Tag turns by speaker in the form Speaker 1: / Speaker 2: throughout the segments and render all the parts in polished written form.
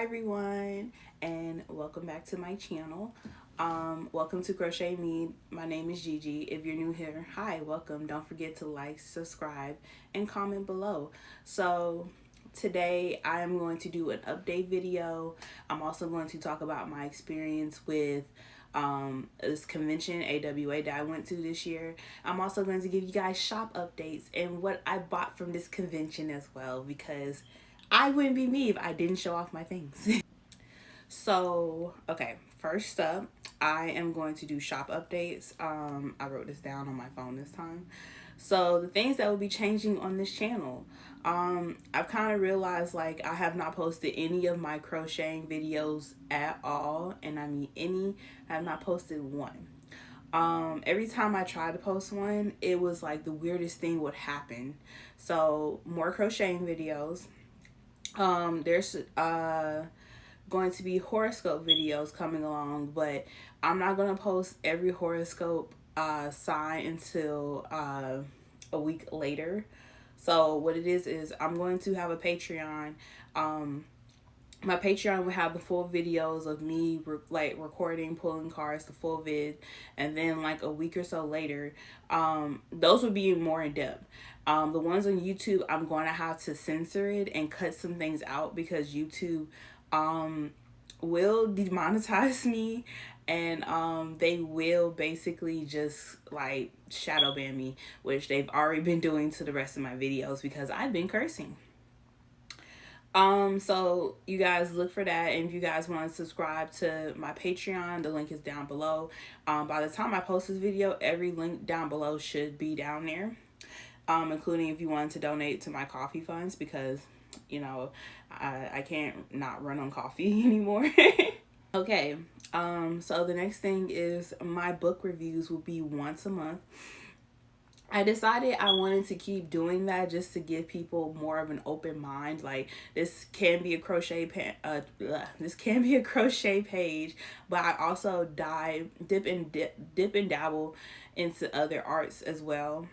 Speaker 1: everyone, and welcome back to my channel. Welcome to Crochet Me. My name is Gigi. If you're new here, hi, welcome. Don't forget to like, subscribe, and comment below. So today I am going to do an update video. I'm also going to talk about my experience with this convention AWA that I went to this year. I'm also going to give you guys shop updates and what I bought from this convention as well, because I wouldn't be me if I didn't show off my things. So, okay, first up, I am going to do shop updates. I wrote this down on my phone this time. So, the things that will be changing on this channel. I've kind of realized like I have not posted any of my crocheting videos at all. And I mean any, I have not posted one. Every time I tried to post one, it was like the weirdest thing would happen. So, more crocheting videos. There's going to be horoscope videos coming along, but I'm not going to post every horoscope sign until a week later. So what it is I'm going to have a Patreon. My Patreon will have the full videos of me recording, pulling cards, the full vid, and then like a week or so later, those would be more in depth. The ones on YouTube, I'm going to have to censor it and cut some things out because YouTube will demonetize me, and they will basically just like shadow ban me, which they've already been doing to the rest of my videos because I've been cursing. So you guys look for that, and if you guys want to subscribe to my Patreon, the link is down below. By the time I post this video, every link down below should be down there, including if you want to donate to my coffee funds, because you know I can't not run on coffee anymore. Okay, so the next thing is my book reviews will be once a month. I decided I wanted to keep doing that just to give people more of an open mind. Like, this can be a crochet crochet page, but I also dip and dabble into other arts as well.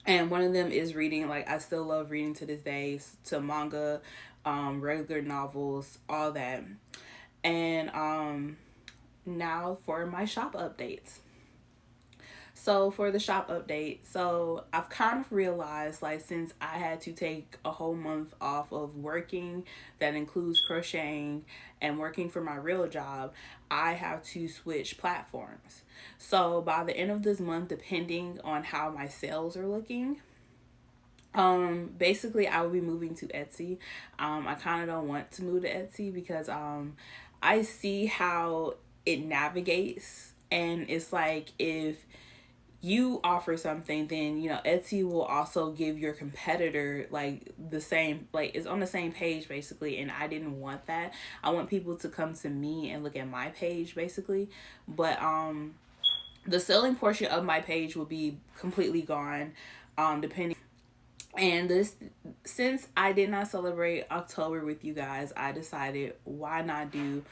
Speaker 1: And one of them is reading. Like, I still love reading to this day, to manga, regular novels, all that. And now for my shop updates. So for the shop update, so I've kind of realized, like, since I had to take a whole month off of working, that includes crocheting and working for my real job, I have to switch platforms. So by the end of this month, depending on how my sales are looking, basically I will be moving to Etsy. I kind of don't want to move to Etsy because I see how it navigates, and it's like if you offer something, then you know Etsy will also give your competitor like the same, like it's on the same page basically, and I didn't want that. I want people to come to me and look at my page basically. But the selling portion of my page will be completely gone, depending. And this, since I did not celebrate October with you guys, I decided why not do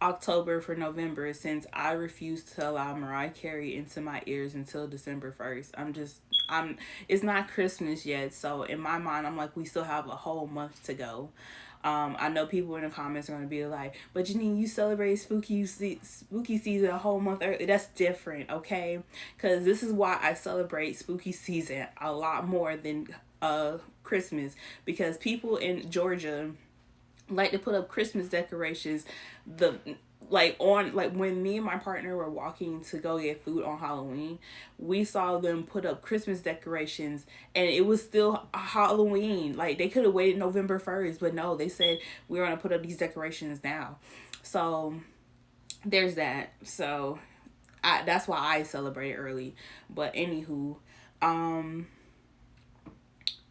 Speaker 1: October for November, since I refuse to allow Mariah Carey into my ears until December 1st. It's not Christmas yet, so in my mind, I'm like, we still have a whole month to go. I know people in the comments are going to be like, but Janine, you celebrate spooky season a whole month early. That's different, okay? Because this is why I celebrate spooky season a lot more than Christmas, because people in Georgia like to put up Christmas decorations when me and my partner were walking to go get food on Halloween, we saw them put up Christmas decorations and it was still Halloween. Like, they could have waited November 1st, but no, they said we're going to put up these decorations now. So there's that. So that's why I celebrate early. But anywho,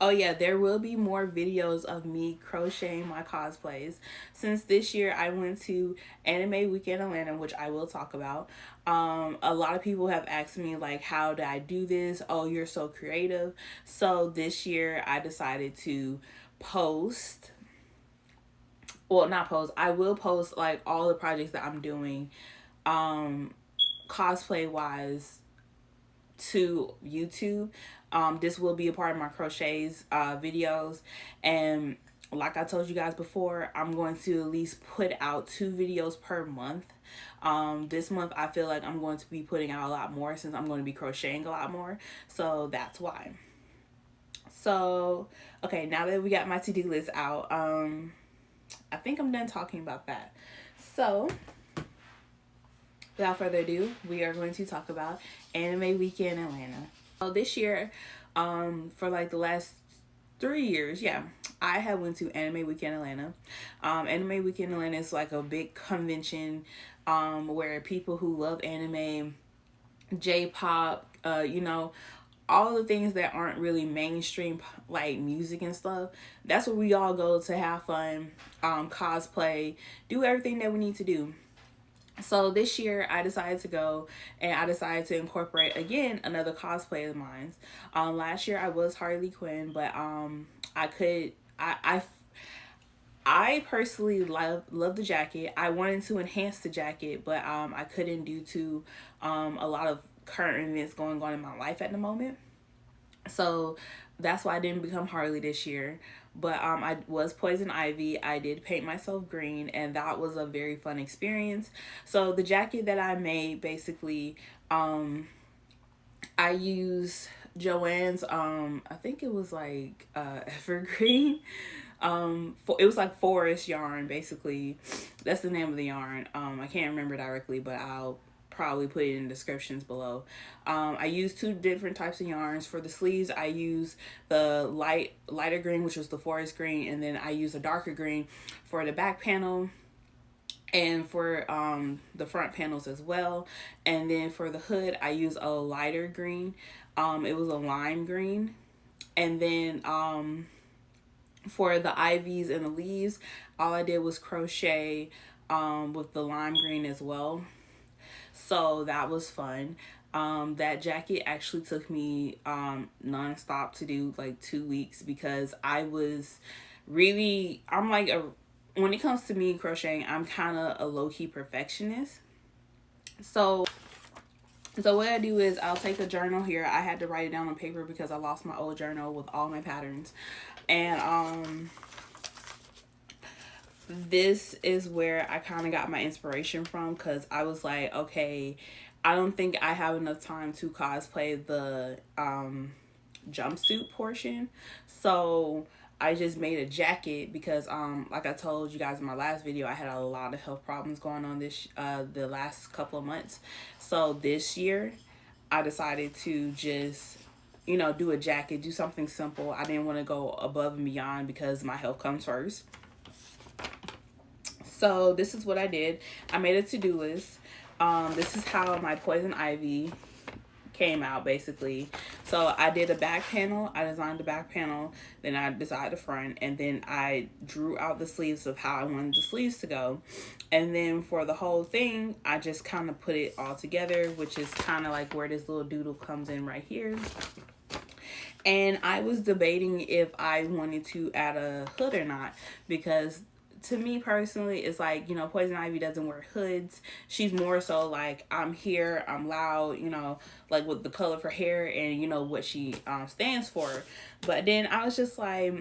Speaker 1: oh yeah, there will be more videos of me crocheting my cosplays. Since this year I went to Anime Weekend Atlanta, which I will talk about. A lot of people have asked me like, how did I do this? Oh, you're so creative. So this year I decided to post. Well, not post. I will post like all the projects that I'm doing, cosplay wise, to YouTube. This will be a part of my crochets videos, and like I told you guys before, I'm going to at least put out 2 videos per month. This month I feel like I'm going to be putting out a lot more since I'm going to be crocheting a lot more. So that's why. So, okay, now that we got my to-do list out, I think I'm done talking about that. So, without further ado, we are going to talk about Anime Weekend Atlanta. So this year, for like the last 3 years, yeah, I have went to Anime Weekend Atlanta. Anime Weekend Atlanta is like a big convention where people who love anime, J-pop, all the things that aren't really mainstream like music and stuff, that's where we all go to have fun, cosplay, do everything that we need to do. So this year I decided to go, and I decided to incorporate again another cosplay of mine. Last year I was Harley Quinn, but I could I personally love the jacket. I wanted to enhance the jacket, but I couldn't due to a lot of current events going on in my life at the moment. So that's why I didn't become Harley this year. But I was Poison Ivy. I did paint myself green, and that was a very fun experience. So the jacket that I made, basically, I used Joanne's, I think it was like evergreen. It was like forest yarn, basically. That's the name of the yarn. I can't remember directly, but I'll probably put it in the descriptions below. I used 2 different types of yarns. For the sleeves, I used the lighter green, which was the forest green, and then I used a darker green for the back panel and for the front panels as well. And then for the hood, I used a lighter green. It was a lime green. And then for the ivies and the leaves, all I did was crochet with the lime green as well. So that was fun. That jacket actually took me non-stop to do like 2 weeks, because I was really, I'm like when it comes to me crocheting, I'm kind of a low-key perfectionist. So what I do is I'll take a journal here. I had to write it down on paper because I lost my old journal with all my patterns. And this is where I kind of got my inspiration from, because I was like, okay, I don't think I have enough time to cosplay the jumpsuit portion. So I just made a jacket because like I told you guys in my last video, I had a lot of health problems going on the last couple of months. So this year I decided to just do a jacket, do something simple. I didn't want to go above and beyond because my health comes first. So this is what I did. I made a to-do list. This is how my Poison Ivy came out, basically. So I did a back panel. I designed the back panel. Then I designed the front. And then I drew out the sleeves of how I wanted the sleeves to go. And then for the whole thing, I just kind of put it all together, which is kind of like where this little doodle comes in right here. And I was debating if I wanted to add a hood or not, because to me personally, it's like, Poison Ivy doesn't wear hoods. She's more so like, I'm here, I'm loud, like with the color of her hair and what she stands for. But then I was just like,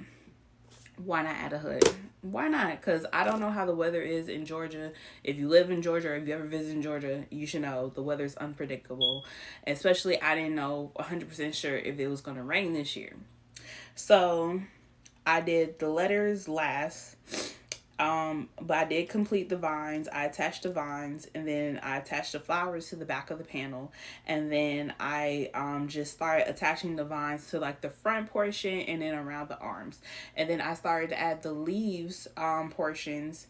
Speaker 1: why not add a hood? Why not? Because I don't know how the weather is in Georgia. If you live in Georgia or if you ever visit in Georgia, you should know the weather's unpredictable. Especially, I didn't know 100% sure if it was going to rain this year. So I did the letters last. But I did complete the vines. I attached the vines, and then I attached the flowers to the back of the panel. And then I just started attaching the vines to like the front portion and then around the arms. And then I started to add the leaves portions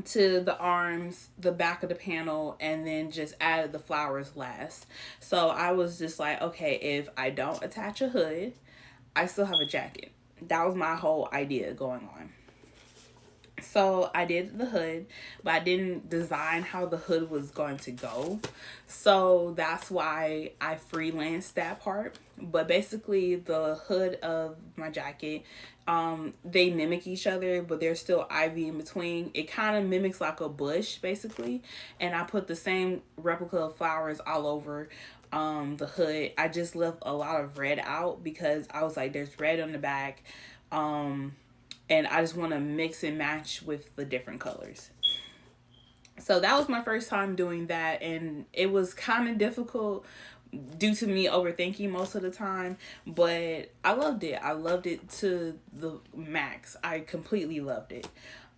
Speaker 1: to the arms, the back of the panel, and then just added the flowers last. So I was just like, okay, if I don't attach a hood, I still have a jacket. That was my whole idea going on. So I did the hood, but I didn't design how the hood was going to go. So that's why I freelanced that part. But basically the hood of my jacket, they mimic each other, but there's still ivy in between. It kind of mimics like a bush basically. And I put the same replica of flowers all over the hood. I just left a lot of red out because I was like, there's red on the back. and I just want to mix and match with the different colors. So that was my first time doing that, and it was kind of difficult due to me overthinking most of the time, but I loved it. I loved it to the max. I completely loved it.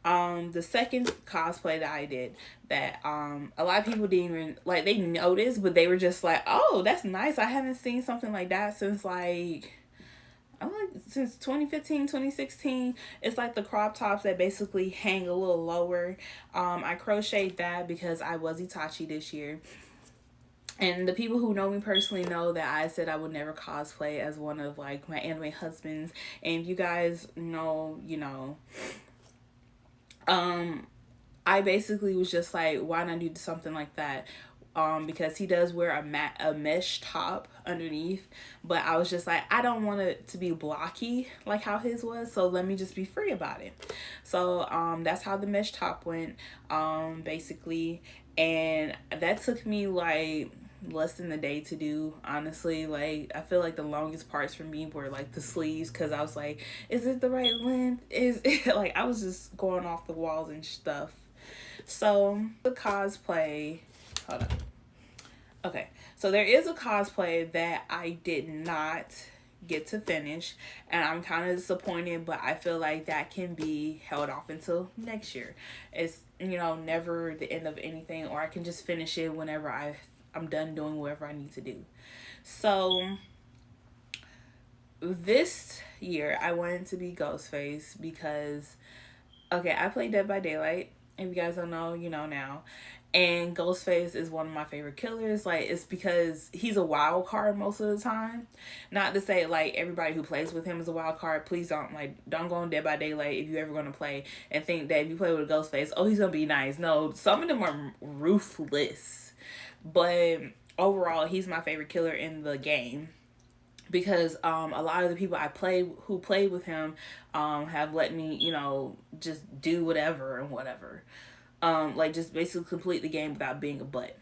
Speaker 1: The second cosplay that I did that a lot of people didn't even like, they noticed, but they were just like, oh, that's nice. I haven't seen something like that since since 2015, 2016. It's like the crop tops that basically hang a little lower. I crocheted that because I was Itachi this year. And the people who know me personally know that I said I would never cosplay as one of like my anime husbands. And if you guys know, you know, I basically was just like, why not do something like that? Because he does wear a mesh top underneath, but I was just like, I don't want it to be blocky like how his was, so let me just be free about it. So that's how the mesh top went, basically, and that took me like less than a day to do, honestly. Like, I feel like the longest parts for me were like the sleeves, because I was like, is it the right length? Is it like, I was just going off the walls and stuff. So the cosplay, hold on. Okay, so there is a cosplay that I did not get to finish, and I'm kind of disappointed, but I feel like that can be held off until next year. It's, you know, never the end of anything, or I can just finish it whenever I'm done doing whatever I need to do. So this year I wanted to be Ghostface because, okay, I played Dead by Daylight. If you guys don't know, you know now. And Ghostface is one of my favorite killers. Like, it's because he's a wild card most of the time. Not to say like everybody who plays with him is a wild card. Please don't go on Dead by Daylight if you're ever going to play and think that if you play with a Ghostface, oh, he's going to be nice. No, some of them are ruthless. But overall, he's my favorite killer in the game. Because a lot of the people who played with him have let me, you know, just do whatever and whatever. Like, just basically complete the game without being a butt.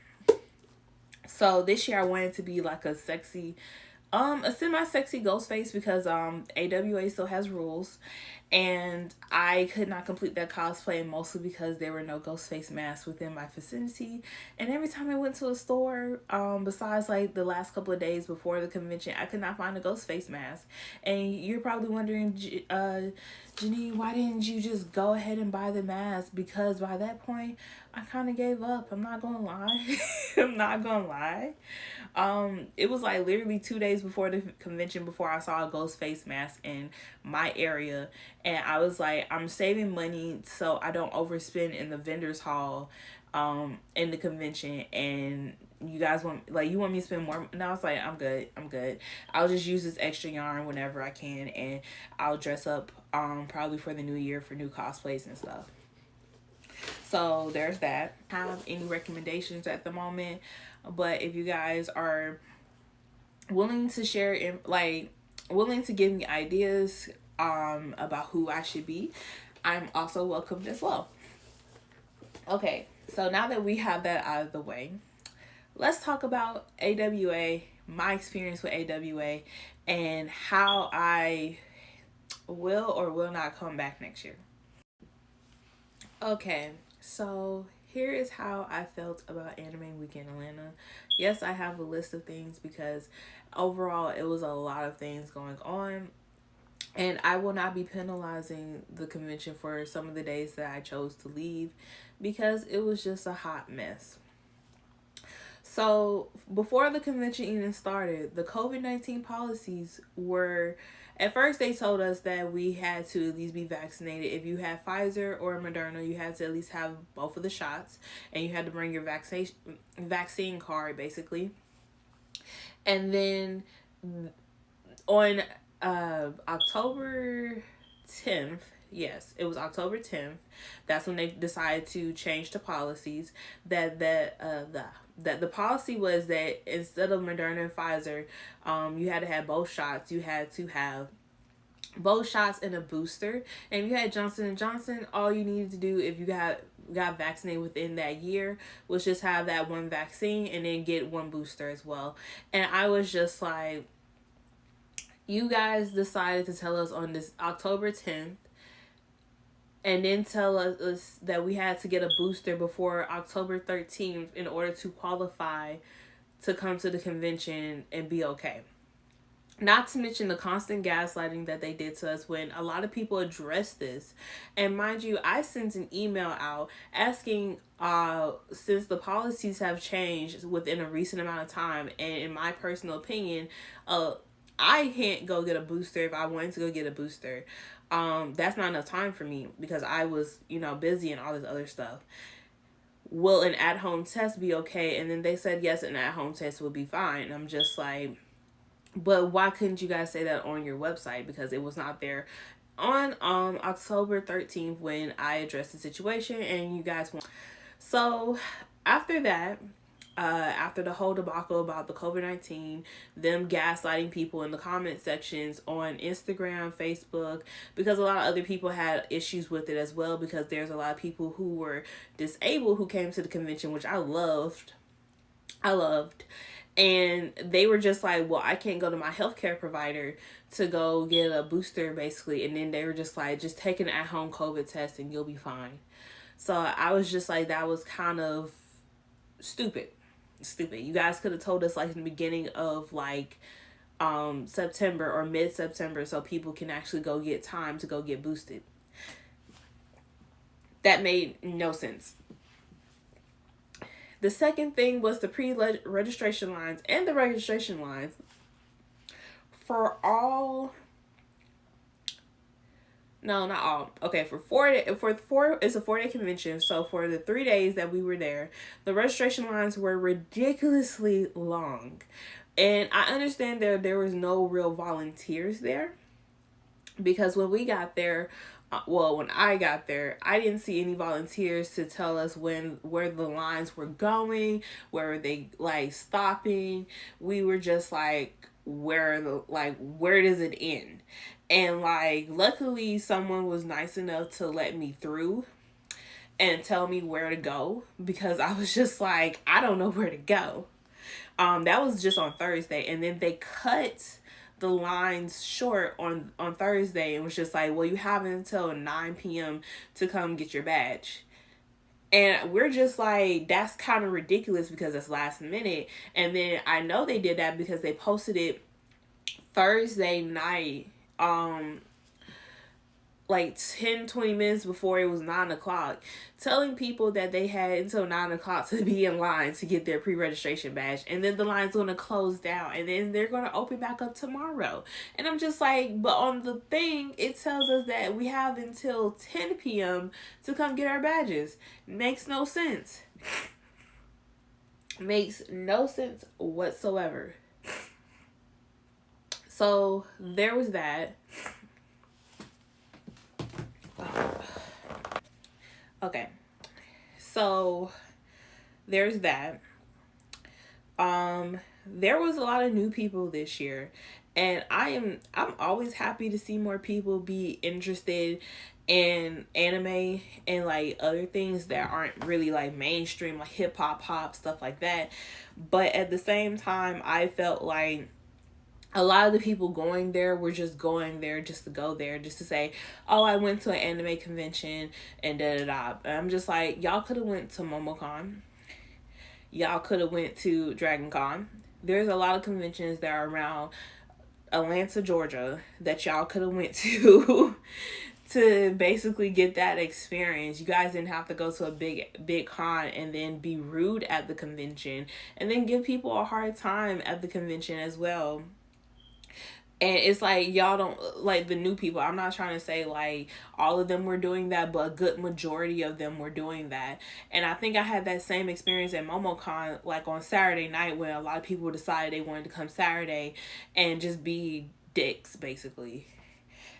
Speaker 1: So this year I wanted to be like a semi-sexy Ghostface, because AWA still has rules, and I could not complete that cosplay mostly because there were no Ghostface masks within my vicinity. And every time I went to a store, besides like the last couple of days before the convention, I could not find a Ghostface mask. And you're probably wondering, Janine, why didn't you just go ahead and buy the mask? Because by that point I kind of gave up. I'm not gonna lie. I'm not gonna lie. It was like literally 2 days before the convention before I saw a ghost face mask in my area, and I was like, I'm saving money so I don't overspend in the vendors hall in the convention, and you guys want me to spend more. And I was like, I'm good. I'll just use this extra yarn whenever I can, and I'll dress up probably for the new year for new cosplays and stuff. So there's that. I don't have any recommendations at the moment, but if you guys are willing to share, willing to give me ideas about who I should be, I'm also welcomed as well. Okay, so now that we have that out of the way, let's talk about AWA, my experience with AWA, and how I will or will not come back next year. Okay, so here is how I felt about Anime Week in Atlanta. Yes, I have a list of things because overall it was a lot of things going on. And I will not be penalizing the convention for some of the days that I chose to leave because it was just a hot mess. So before the convention even started, the COVID-19 policies were, at first they told us that we had to at least be vaccinated. If you had Pfizer or Moderna, you had to at least have both of the shots, and you had to bring your vaccine card basically. And then on October 10th, yes, it was October 10th, that's when they decided to change the policies. That the policy was that instead of Moderna and Pfizer, you had to have both shots. You had to have both shots and a booster. And if you had Johnson & Johnson, all you needed to do if you got vaccinated within that year was just have that one vaccine and then get one booster as well. And I was just like, you guys decided to tell us on this October 10th and then tell us that we had to get a booster before October 13th in order to qualify to come to the convention and be okay. Not to mention the constant gaslighting that they did to us when a lot of people addressed this. And mind you, I sent an email out asking, since the policies have changed within a recent amount of time, and in my personal opinion, I can't go get a booster if I wanted to go get a booster. That's not enough time for me because I was, busy and all this other stuff. Will an at-home test be okay? And then they said yes, an at-home test will be fine. And I'm just like, but why couldn't you guys say that on your website? Because it was not there on October 13th when I addressed the situation, and you guys want. So after that, after the whole debacle about the COVID-19, them gaslighting people in the comment sections on Instagram, Facebook, because a lot of other people had issues with it as well, because there's a lot of people who were disabled who came to the convention, which I loved. And they were just like, well, I can't go to my healthcare provider to go get a booster, basically. And then they were just like, just take an at-home COVID test and you'll be fine. So I was just like, that was kind of stupid. You guys could have told us like in the beginning of like September or mid-September so people can actually go get time to go get boosted. That made no sense. The second thing was the pre-registration lines and the registration lines for all. No, not all. Okay, it's a 4-day convention. So for the 3 days that we were there, the registration lines were ridiculously long. And I understand there was no real volunteers there, because when we got there, when I got there, I didn't see any volunteers to tell us where the lines were going, where they like stopping. We were just like, where does it end? And like, luckily someone was nice enough to let me through and tell me where to go, because I was just like, I don't know where to go. That was just on Thursday, and then they cut the lines short on Thursday and was just like, well, you have until 9 p.m. to come get your badge. And we're just like, that's kind of ridiculous because it's last minute. And then I know they did that because they posted it Thursday night, like 10-20 minutes before it was 9 o'clock, telling people that they had until 9 o'clock to be in line to get their pre-registration badge, and then the line's going to close down, and then they're going to open back up tomorrow. And I'm just like, but on the thing it tells us that we have until 10 p.m. to come get our badges. Makes no sense. Makes no sense whatsoever. So there was that. Okay, so there's that. There was a lot of new people this year, and I'm always happy to see more people be interested in anime and like other things that aren't really like mainstream, like hip hop, pop, stuff like that. But at the same time, I felt like a lot of the people going there were just going there just to go there, just to say, oh, I went to an anime convention and da-da-da. And I'm just like, y'all could have went to MomoCon. Y'all could have went to Dragon Con. There's a lot of conventions that are around Atlanta, Georgia that y'all could have went to to basically get that experience. You guys didn't have to go to a big con and then be rude at the convention and then give people a hard time at the convention as well. And it's like, y'all don't, like the new people, I'm not trying to say like all of them were doing that, but a good majority of them were doing that. And I think I had that same experience at MomoCon, like on Saturday night, when a lot of people decided they wanted to come Saturday and just be dicks, basically.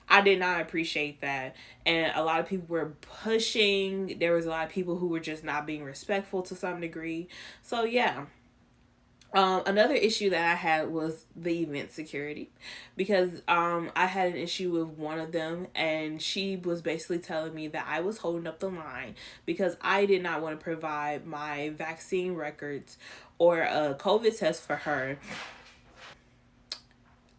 Speaker 1: I did not appreciate that. And a lot of people were pushing. There was a lot of people who were just not being respectful to some degree. So yeah. Another issue that I had was the event security, because I had an issue with one of them, and she was basically telling me that I was holding up the line because I did not want to provide my vaccine records or a COVID test for her.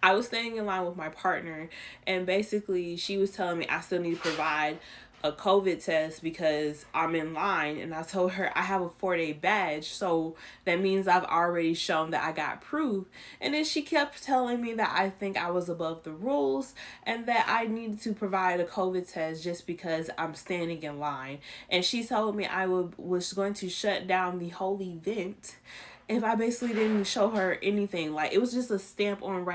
Speaker 1: I was standing in line with my partner, and basically she was telling me I still need to provide a COVID test because I'm in line, and I told her I have a 4-day badge, so that means I've already shown that I got proof. And then she kept telling me that I think I was above the rules and that I needed to provide a COVID test just because I'm standing in line. And she told me I was going to shut down the whole event if I basically didn't show her anything. Like, it was just a stamp on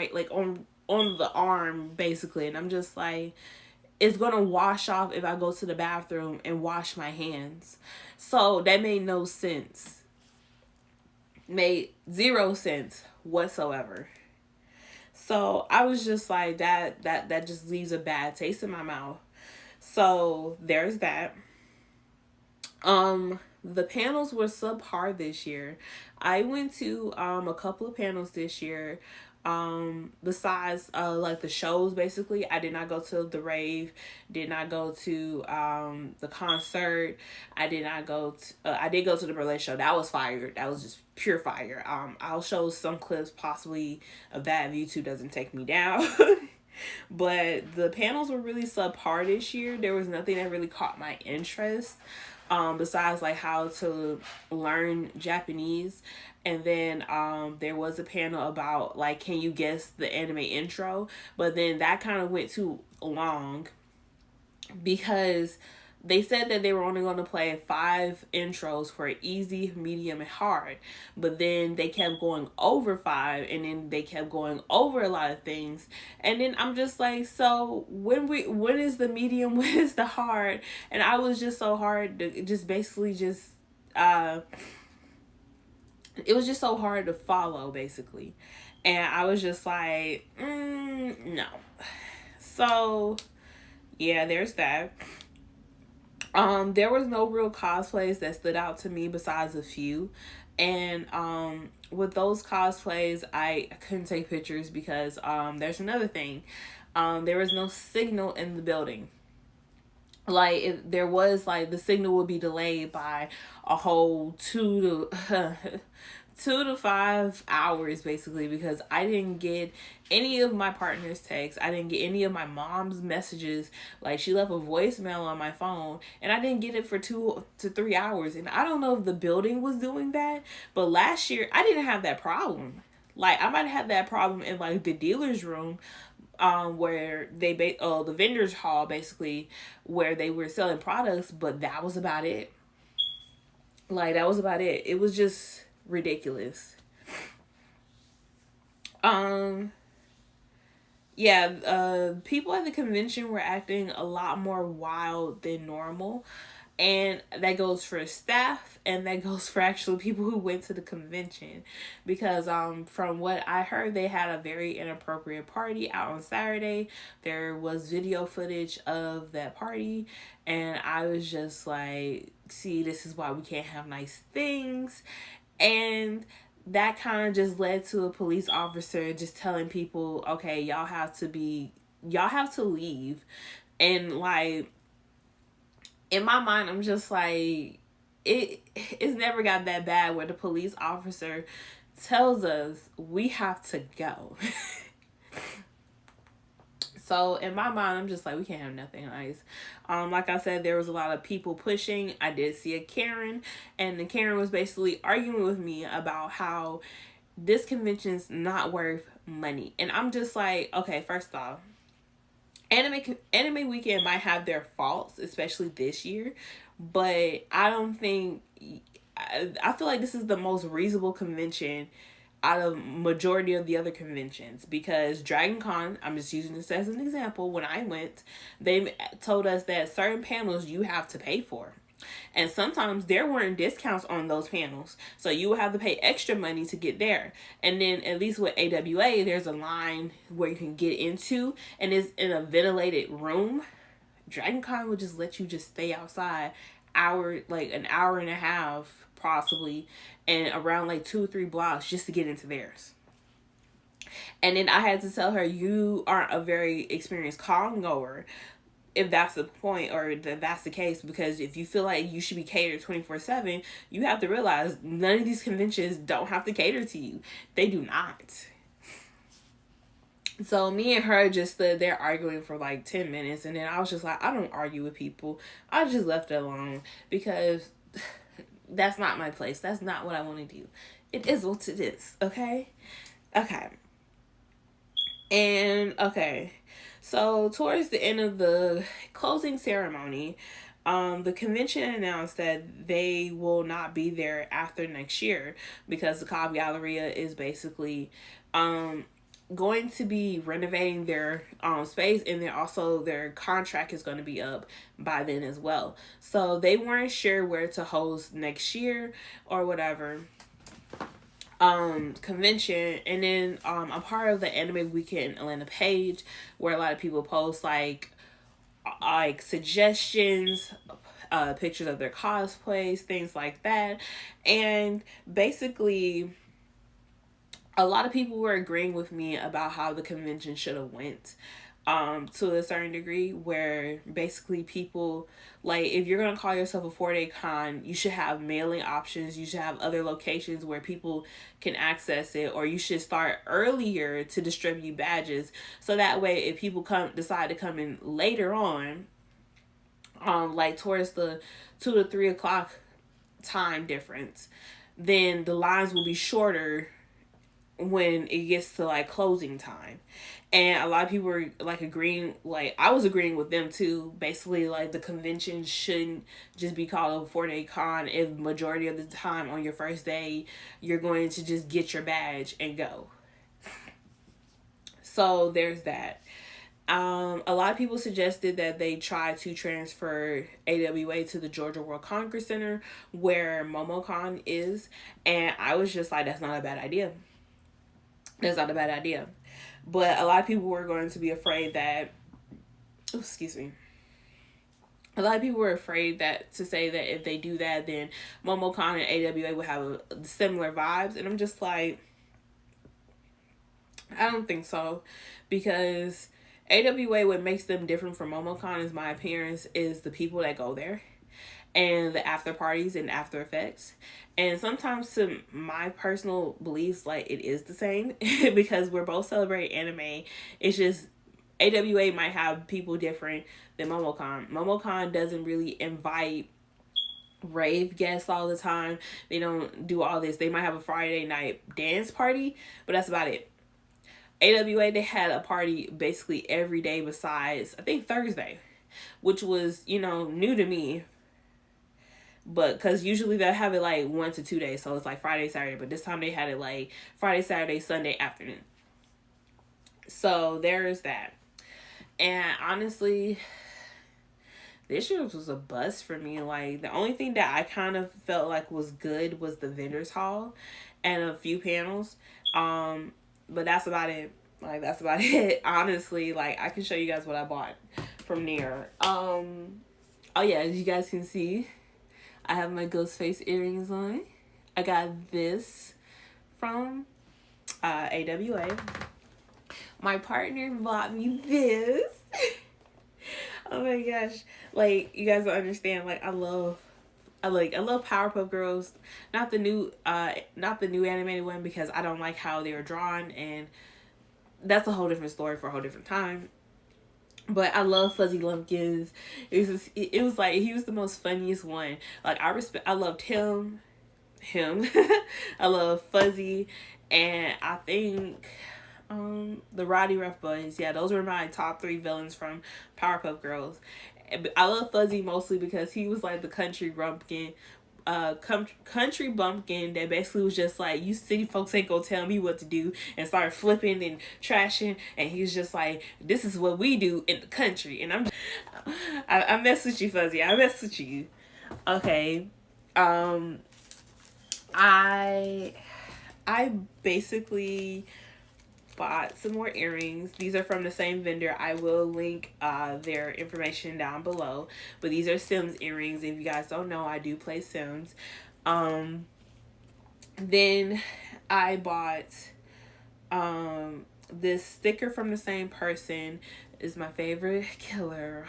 Speaker 1: on the arm basically, and I'm just like, it's gonna wash off if I go to the bathroom and wash my hands. So that made no sense. Made zero sense whatsoever. So I was just like, that just leaves a bad taste in my mouth. So there's that. The panels were subpar this year. I went to a couple of panels this year. Besides like the shows, basically, I did not go to the rave, did not go to the concert. I did not go to I did go to the Berlin show. That was fire. That was just pure fire. I'll show some clips possibly of that if YouTube doesn't take me down. But the panels were really subpar this year. There was nothing that really caught my interest. Besides like how to learn Japanese. And then there was a panel about like, can you guess the anime intro? But then that kind of went too long because they said that they were only going to play 5 intros for easy, medium, and hard. But then they kept going over 5, and then they kept going over a lot of things. And then I'm just like, so when is the medium, when is the hard? And I was just so hard to just basically just it was just so hard to follow basically. And I was just like, no. So yeah, there's that. There was no real cosplays that stood out to me besides a few. And with those cosplays, I couldn't take pictures because there's another thing. There was no signal in the building. Like, if there was, like, the signal would be delayed by a whole 2 to 5 hours, basically, because I didn't get any of my partner's texts. I didn't get any of my mom's messages. Like, she left a voicemail on my phone, and I didn't get it for 2 to 3 hours. And I don't know if the building was doing that, but last year, I didn't have that problem. Like, I might have that problem in, like, the dealer's room, where they the vendor's hall, basically, where they were selling products, but that was about it. Like, that was about it. It was just ridiculous. People at the convention were acting a lot more wild than normal. And that goes for staff, and that goes for actually people who went to the convention. Because from what I heard, they had a very inappropriate party out on Saturday. There was video footage of that party, and I was just like, see, this is why we can't have nice things. And that kind of just led to a police officer just telling people, okay, y'all have to leave. And like, in my mind, I'm just like, it's never got that bad where the police officer tells us we have to go. So in my mind, I'm just like, we can't have nothing nice. Like I said, there was a lot of people pushing. I did see a Karen, and the Karen was basically arguing with me about how this convention's not worth money. And I'm just like, okay, first off, Anime Weekend might have their faults, especially this year, but I don't think, I feel like this is the most reasonable convention out of majority of the other conventions, because Dragon Con, I'm just using this as an example, when I went, they told us that certain panels you have to pay for. And sometimes there weren't discounts on those panels, so you would have to pay extra money to get there. And then at least with AWA, there's a line where you can get into, and it's in a ventilated room. Dragon Con would just let you just stay outside an hour and a half possibly, and around like 2 or 3 blocks just to get into theirs. And then I had to tell her, you aren't a very experienced con goer, if that's the point, or if that's the case, because if you feel like you should be catered 24/7, you have to realize none of these conventions don't have to cater to you. They do not. So me and her just stood there arguing for like 10 minutes, and then I was just like, I don't argue with people. I just left it alone because that's not my place. That's not what I want to do. It is what it is, okay? Okay. And okay. So towards the end of the closing ceremony, the convention announced that they will not be there after next year because the Cobb Galleria is basically going to be renovating their space, and then also their contract is going to be up by then as well. So they weren't sure where to host next year or whatever convention. And then I'm part of the Anime Weekend Atlanta page where a lot of people post like suggestions, pictures of their cosplays, things like that. And basically a lot of people were agreeing with me about how the convention should have went to a certain degree, where basically people, like, if you're going to call yourself a 4-day con, you should have mailing options, you should have other locations where people can access it, or you should start earlier to distribute badges, so that way if people decide to come in later on, like towards the 2 to 3 o'clock time difference, then the lines will be shorter when it gets to like closing time. And a lot of people were like agreeing, like I was agreeing with them too, basically like the convention shouldn't just be called a 4-day con if majority of the time on your first day you're going to just get your badge and go. So there's that. A lot of people suggested that they try to transfer AWA to the Georgia World Congress Center where MomoCon is, and I was just like, that's not a bad idea. That's not a bad idea. But a lot of people were going to be afraid that, oh, excuse me. A lot of people were afraid that to say that if they do that, then MomoCon and AWA would have similar vibes. And I'm just like, I don't think so. Because AWA, what makes them different from MomoCon, is my appearance, is the people that go there and the after parties and after effects. And sometimes, to my personal beliefs, like, it is the same because we're both celebrating anime. It's just AWA might have people different than MomoCon. MomoCon doesn't really invite rave guests all the time. They don't do all this. They might have a Friday night dance party, but that's about it. AWA, they had a party basically every day besides, I think, Thursday, which was, new to me. But because usually they'll have it like 1 to 2 days. So it's like Friday, Saturday. But this time they had it like Friday, Saturday, Sunday afternoon. So there's that. And honestly, this year was a bust for me. Like, the only thing that I kind of felt like was good was the vendors hall and a few panels. But that's about it. Like, that's about it. Honestly, like, I can show you guys what I bought from there. Oh yeah, as you guys can see, I have my ghost face earrings on. I got this from AWA. My partner bought me this. Oh my gosh. Like, you guys don't understand. Like, I love Powerpuff Girls. Not the new animated one, because I don't like how they were drawn, and that's a whole different story for a whole different time. But I love Fuzzy Lumpkins. It was like, he was the most funniest one. Like, I loved him. I love Fuzzy, and I think the Roddy Rough Boys. Yeah, those were my top 3 villains from Powerpuff Girls. I love Fuzzy mostly because he was like the country bumpkin that basically was just like, you city folks ain't gonna tell me what to do, and started flipping and trashing, and he's just like, this is what we do in the country. And I mess with you, Fuzzy. I mess with you. Okay. I basically bought some more earrings. These are from the same vendor. I will link their information down below. But these are Sims earrings. If you guys don't know, I do play Sims. Then I bought this sticker from the same person. Is my favorite killer.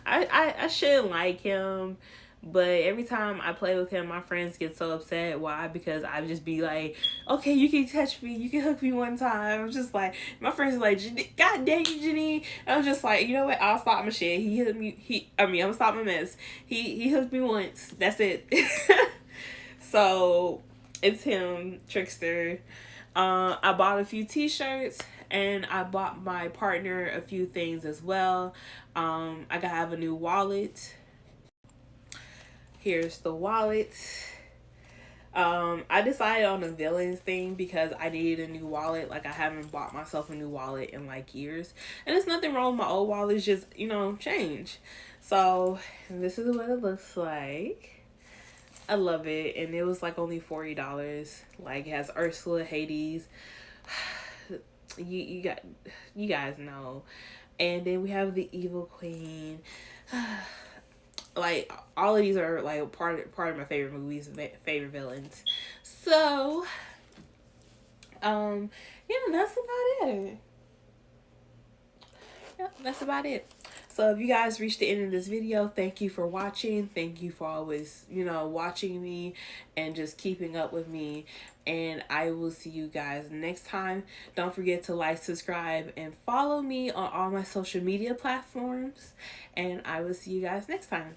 Speaker 1: I shouldn't like him, But every time I play with him, my friends get so upset. Why? Because I just be like, okay, you can touch me, you can hook me one time. I'm just like, my friends are like, God dang you, Janine. And I'm just like, you know what? I'll stop my shit. He hooked me. I'm gonna stop my mess. He hooked me once. That's it. So it's him, Trickster. I bought a few t-shirts and I bought my partner a few things as well. I gotta have a new wallet. Here's the wallet. I decided on a villains thing because I needed a new wallet. Like, I haven't bought myself a new wallet in like years, and there's nothing wrong with my old wallet. It's just, you know, change. So this is what it looks like. I love it, and it was like only $40. Like, it has Ursula, Hades. You guys know. And then we have the Evil Queen. Like, all of these are like part of my favorite movies, favorite villains. So yeah, that's about it. Yeah, that's about it. So if you guys reached the end of this video, thank you for watching. Thank you for always, you know, watching me and just keeping up with me. And I will see you guys next time. Don't forget to like, subscribe, and follow me on all my social media platforms. And I will see you guys next time.